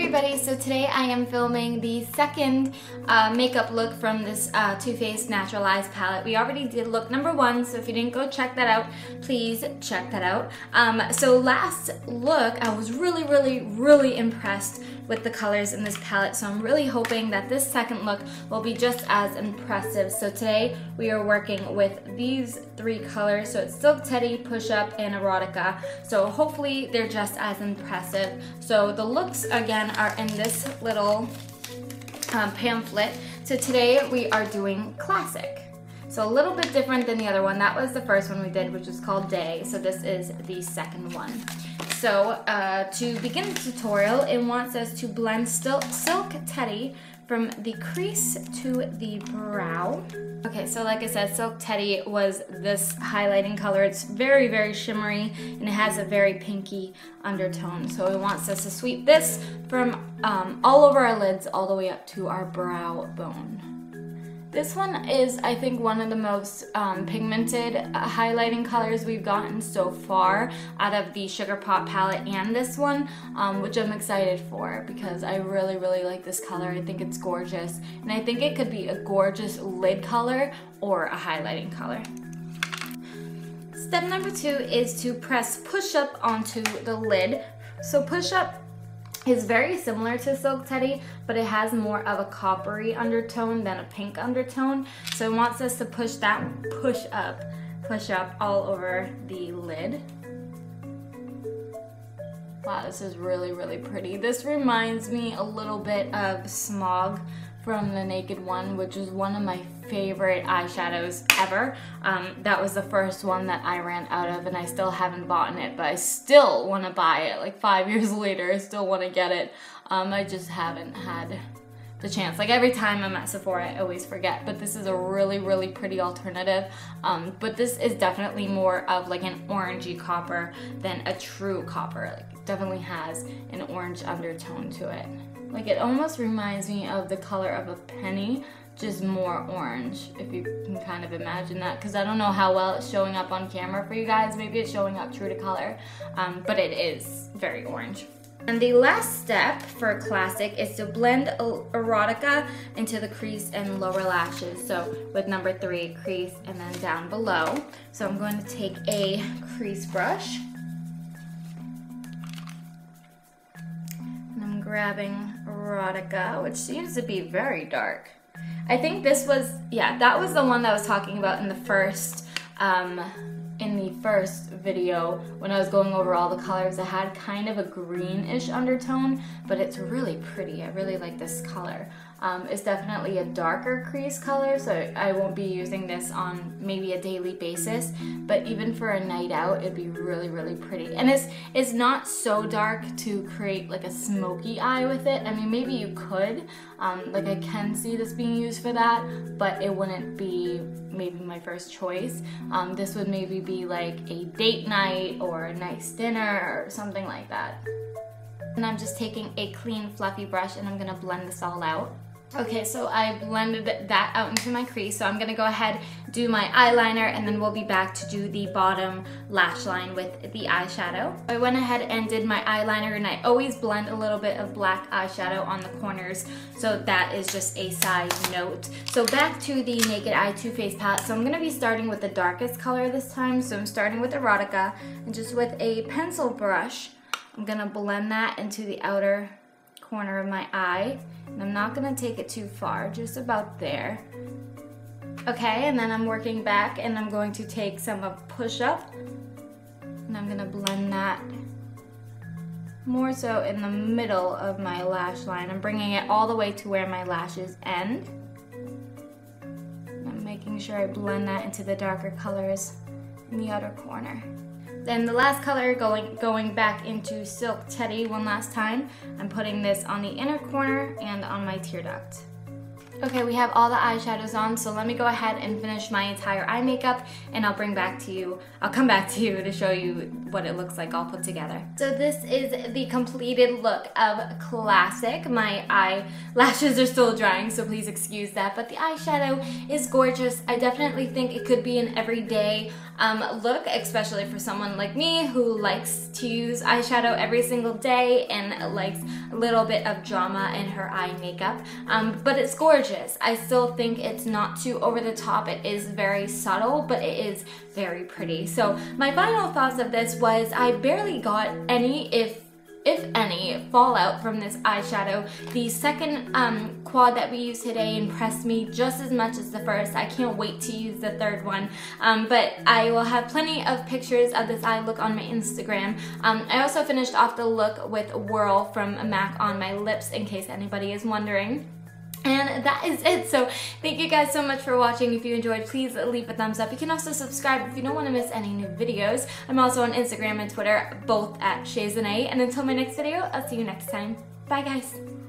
everybody, so today I am filming the second makeup look from this Too Faced Naturalized palette. We already did look number 1, so if you didn't go check that out, please check that out. So last look, I was really impressed with the colors in this palette, so I'm really hoping that this second look will be just as impressive. So today we are working with these 3 colors, so it's Silk Teddy, Push Up, and Erotica. So hopefully they're just as impressive. So the looks again are in this little pamphlet. So today we are doing Classic. So a little bit different than the other one. That was the first one we did, which was called Day. So this is the second one. So to begin the tutorial, it wants us to blend Silk Teddy from the crease to the brow. Okay, so like I said, Silk Teddy was this highlighting color. It's very shimmery and it has a very pinky undertone. So it wants us to sweep this from all over our lids all the way up to our brow bone. This one is, I think, one of the most pigmented highlighting colors we've gotten so far out of the Sugar Pop palette and this one, which I'm excited for because I really like this color. I think it's gorgeous, and I think it could be a gorgeous lid color or a highlighting color. Step number 2 is to press Push Up onto the lid. So Push Up is very similar to Silk Teddy, but it has more of a coppery undertone than a pink undertone. So it wants us to push up all over the lid. Wow, this is really pretty. This reminds me a little bit of Smog from the Naked One, which is one of my favorite eyeshadows ever. That was the first one that I ran out of, and I still haven't bought it, but I still want to buy it. Like 5 years later, I still want to get it. I just haven't had the chance. Like every time I'm at Sephora, I always forget, but this is a really pretty alternative. But this is definitely more of like an orangey copper than a true copper. Like it definitely has an orange undertone to it. Like it almost reminds me of the color of a penny, just more orange, if you can kind of imagine that, because I don't know how well it's showing up on camera for you guys. Maybe it's showing up true to color, but it is very orange. And the last step for Classic is to blend Erotica into the crease and lower lashes. So with number 3, crease and then down below. So I'm going to take a crease brush. And I'm grabbing Erotica, which seems to be very dark. I think this was, yeah, that was the one that I was talking about in the first video when I was going over all the colors. It had kind of a greenish undertone, but it's really pretty. I really like this color. It's definitely a darker crease color, so I won't be using this on maybe a daily basis, but even for a night out, it'd be really pretty. And it's not so dark to create like a smoky eye with it. I mean, maybe you could, like I can see this being used for that, but it wouldn't be maybe my first choice. This would maybe be like a date night or a nice dinner or something like that. And I'm just taking a clean fluffy brush and I'm gonna blend this all out. Okay, so I blended that out into my crease, so I'm gonna go ahead, do my eyeliner, and then we'll be back to do the bottom lash line with the eyeshadow. I went ahead and did my eyeliner, and I always blend a little bit of black eyeshadow on the corners, so that is just a side note. So back to the Naked Eye Too Faced palette. So I'm gonna be starting with the darkest color this time, so I'm starting with Erotica, and just with a pencil brush, I'm gonna blend that into the outer corner of my eye. And I'm not gonna take it too far, just about there. Okay, and then I'm working back and I'm going to take some of Push Up and I'm gonna blend that more so in the middle of my lash line. I'm bringing it all the way to where my lashes end. And I'm making sure I blend that into the darker colors in the outer corner. Then the last color, going back into Silk Teddy one last time, I'm putting this on the inner corner and on my tear duct. Okay, we have all the eyeshadows on, so let me go ahead and finish my entire eye makeup, and I'll come back to you to show you what it looks like all put together. So this is the completed look of Classic. My eyelashes are still drying, so please excuse that, but the eyeshadow is gorgeous. I definitely think it could be an everyday look, especially for someone like me who likes to use eyeshadow every single day and likes a little bit of drama in her eye makeup, but it's gorgeous. I still think it's not too over the top. It is very subtle, but it is very pretty. So my final thoughts of this was I barely got any, if any, fallout from this eyeshadow. The second quad that we used today impressed me just as much as the first. I can't wait to use the third one, but I will have plenty of pictures of this eye look on my Instagram. I also finished off the look with Whirl from MAC on my lips, in case anybody is wondering. And that is it. So thank you guys so much for watching. If you enjoyed, please leave a thumbs up. You can also subscribe if you don't want to miss any new videos. I'm also on Instagram and Twitter, both at ShayZenae. And until my next video, I'll see you next time. Bye guys.